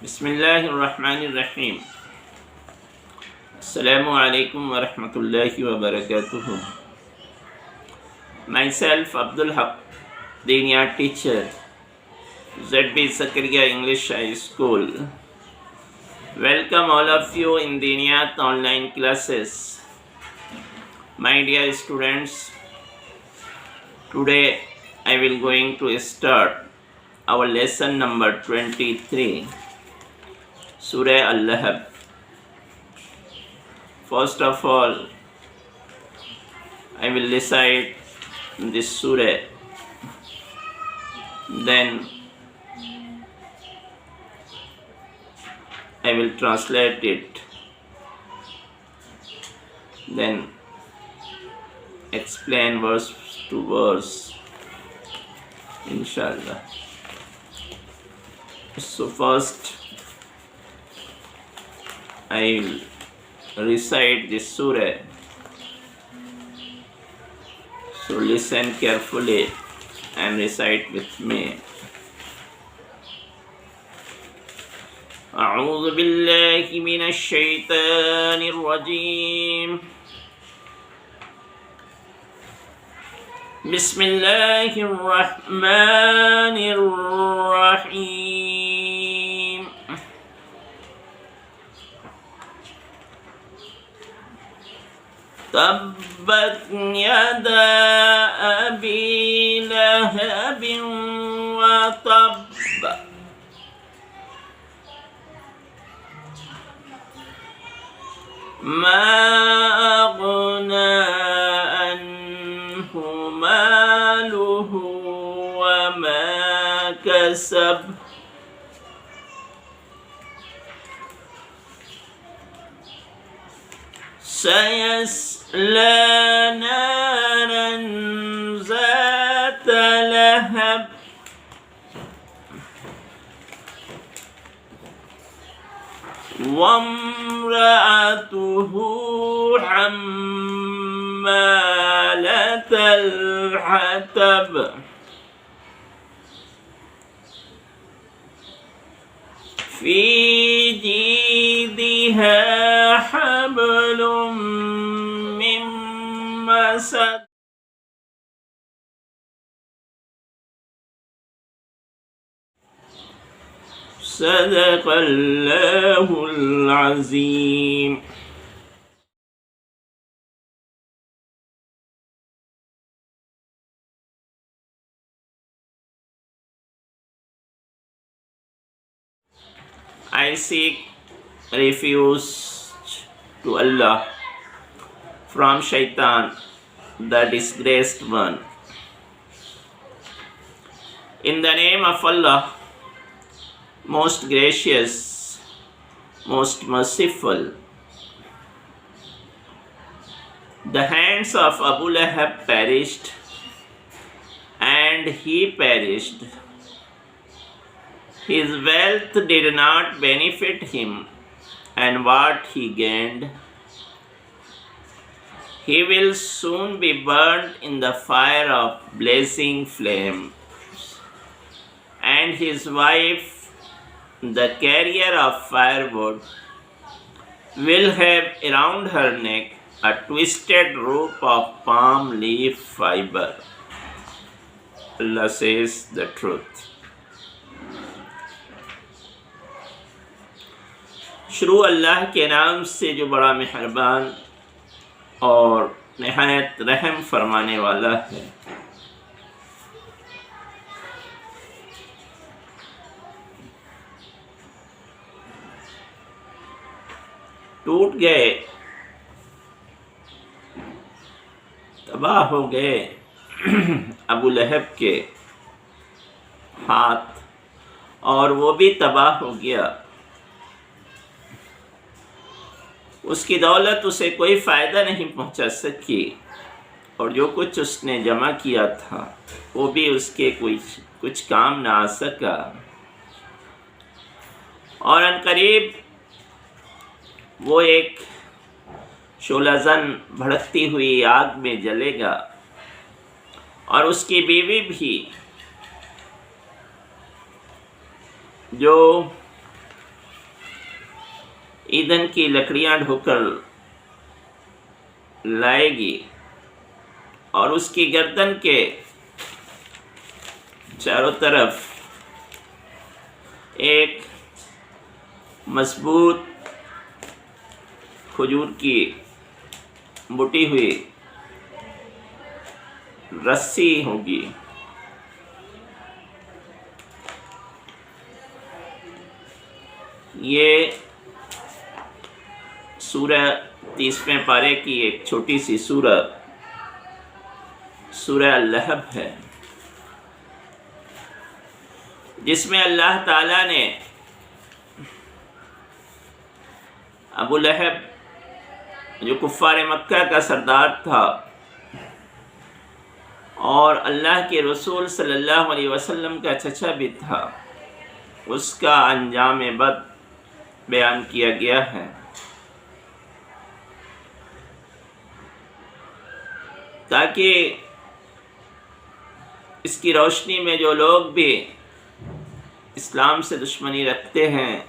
بسم اللہ الرحمن الرحیم. السلام علیکم ورحمۃ اللہ وبرکاتہ. Myself Abdul Haq, Deeniyat teacher, ZB Zakaria English High School. Welcome all of you in Deeniyat online classes. My dear students, today I will going to start our lesson number 23. Surah Al-Lahab. First of all, I will recite this surah. Then I will translate it. Then explain verse to verse. Inshallah. So first, I will recite this surah. So listen carefully and recite with me. أعوذ بالله من الشيطان الرجيم. بسم الله الرحمن الرحيم. تبت يدا أبي لهب وتب. ما أغنى عنه ماله وما كسب. سيصلى نارا ذات لهب. وامرأته حمالة الحطب. في جيدها حبل من مسد. صدق الله العظيم. I seek refuge to Allah from Shaitan, the disgraced one. In the name of Allah, most gracious, most merciful. The hands of Abu Lahab perished, and he perished. His wealth did not benefit him, and what he gained, he will soon be burnt in the fire of blazing flames. And his wife, the carrier of firewood, will have around her neck a twisted rope of palm leaf fiber. Allah says the truth. شروع اللہ کے نام سے جو بڑا مہربان اور نہایت رحم فرمانے والا ہے. ٹوٹ گئے، تباہ ہو گئے ابو لہب کے ہاتھ، اور وہ بھی تباہ ہو گیا. اس کی دولت اسے کوئی فائدہ نہیں پہنچا سکی، اور جو کچھ اس نے جمع کیا تھا وہ بھی اس کے کچھ کام نہ آ سکا. اور عنقریب وہ ایک شعلہ زن بھڑکتی ہوئی آگ میں جلے گا، اور اس کی بیوی بھی جو ایندھن کی لکڑیاں ڈھو کر لائے گی اور اس کی گردن کے چاروں طرف ایک مضبوط کھجور کی بٹی ہوئی رسی ہوگی. یہ سورہ 30ویں پارے کی ایک چھوٹی سی سورہ اللہب ہے، جس میں اللہ تعالیٰ نے ابو لہب جو کفار مکہ کا سردار تھا اور اللہ کے رسول صلی اللہ علیہ وسلم کا چچا بھی تھا، اس کا انجام بد بیان کیا گیا ہے. تاکہ اس کی روشنی میں جو لوگ بھی اسلام سے دشمنی رکھتے ہیں،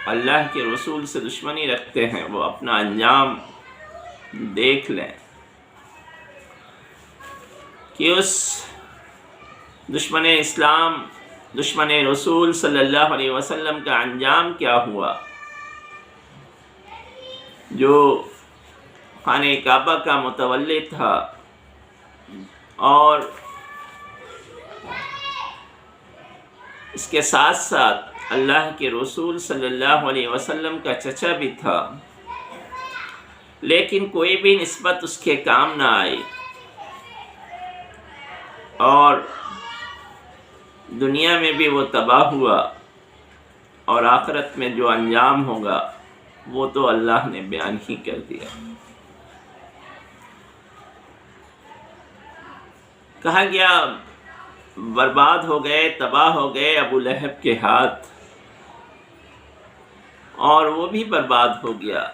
اللہ کے رسول سے دشمنی رکھتے ہیں، وہ اپنا انجام دیکھ لیں کہ اس دشمن اسلام، دشمن رسول صلی اللہ علیہ وسلم کا انجام کیا ہوا، جو خانہ کعبہ کا متولی تھا اور اس کے ساتھ ساتھ اللہ کے رسول صلی اللہ علیہ وسلم کا چچا بھی تھا، لیکن کوئی بھی نسبت اس کے کام نہ آئی اور دنیا میں بھی وہ تباہ ہوا، اور آخرت میں جو انجام ہوگا وہ تو اللہ نے بیان ہی کر دیا. کہا گیا برباد ہو گئے، تباہ ہو گئے ابو لہب کے ہاتھ، اور وہ بھی برباد ہو گیا.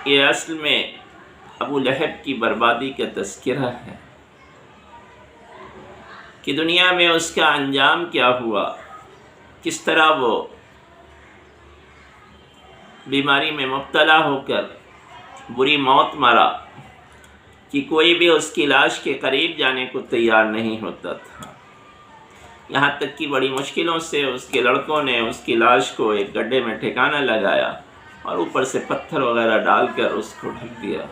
یہ اصل میں ابو لہب کی بربادی کا تذکرہ ہے کہ دنیا میں اس کا انجام کیا ہوا، کس طرح وہ بیماری میں مبتلا ہو کر بری موت مرا کہ کوئی بھی اس کی لاش کے قریب جانے کو تیار نہیں ہوتا تھا. یہاں تک کہ بڑی مشکلوں سے اس کے لڑکوں نے اس کی لاش کو ایک گڈھے میں ٹھکانہ لگایا اور اوپر سے پتھر وغیرہ ڈال کر اس کو ڈھک دیا.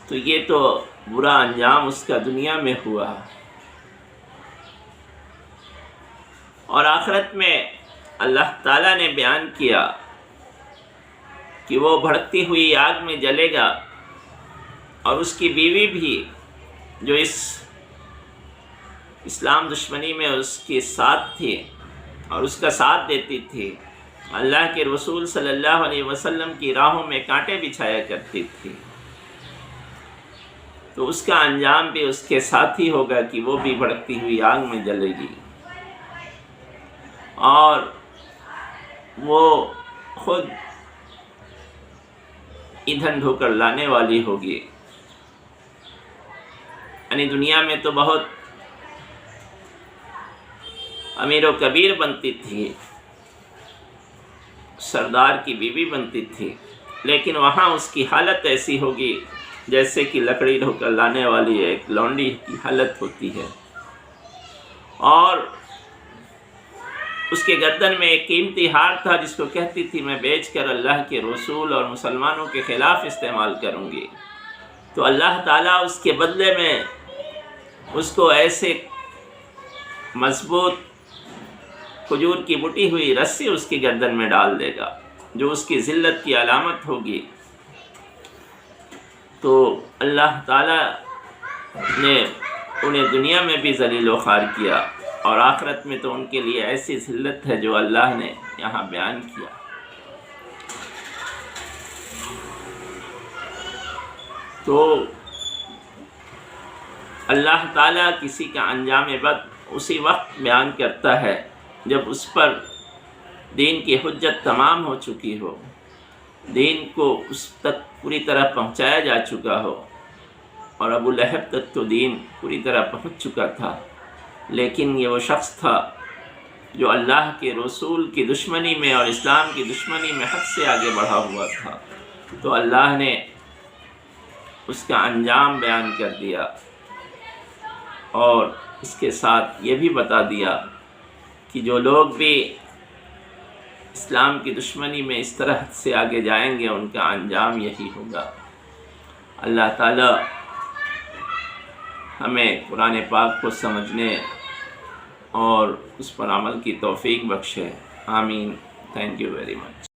تو یہ تو برا انجام اس کا دنیا میں ہوا، اور آخرت میں اللہ تعالیٰ نے بیان کیا کہ وہ بھڑکتی ہوئی آگ میں جلے گا، اور اس کی بیوی بھی جو اس اسلام دشمنی میں اس کے ساتھ تھی اور اس کا ساتھ دیتی تھی، اللہ کے رسول صلی اللہ علیہ وسلم کی راہوں میں کانٹے بچھایا کرتی تھی، تو اس کا انجام بھی اس کے ساتھ ہی ہوگا کہ وہ بھی بھڑکتی ہوئی آگ میں جلے گی، اور وہ خود ایندھن ڈھو کر لانے والی ہوگی. یعنی دنیا میں تو بہت امیر و کبیر بنتی تھی، سردار کی بیوی بنتی تھی، لیکن وہاں اس کی حالت ایسی ہوگی جیسے کہ لکڑی ڈھو کر لانے والی ایک لونڈی کی حالت ہوتی ہے، اور اس کے گردن میں ایک قیمتی ہار تھا جس کو کہتی تھی میں بیچ کر اللہ کے رسول اور مسلمانوں کے خلاف استعمال کروں گی. تو اللہ تعالیٰ اس کے بدلے میں اس کو ایسے مضبوط کھجور کی بٹی ہوئی رسی اس کی گردن میں ڈال دے گا جو اس کی ذلت کی علامت ہوگی. تو اللہ تعالیٰ نے انہیں دنیا میں بھی ذلیل و خوار کیا، اور آخرت میں تو ان کے لیے ایسی ذلت ہے جو اللہ نے یہاں بیان کیا. تو اللہ تعالیٰ کسی کا انجام بد اسی وقت بیان کرتا ہے جب اس پر دین کی حجت تمام ہو چکی ہو، دین کو اس تک پوری طرح پہنچایا جا چکا ہو، اور ابو لہب تک تو دین پوری طرح پہنچ چکا تھا، لیکن یہ وہ شخص تھا جو اللہ کے رسول کی دشمنی میں اور اسلام کی دشمنی میں حد سے آگے بڑھا ہوا تھا، تو اللہ نے اس کا انجام بیان کر دیا اور اس کے ساتھ یہ بھی بتا دیا کہ جو لوگ بھی اسلام کی دشمنی میں اس طرح سے آگے جائیں گے ان کا انجام یہی ہوگا۔ اللہ تعالی ہمیں قرآن پاک کو سمجھنے اور اس پر عمل کی توفیق بخشے، آمین۔ Thank you very much.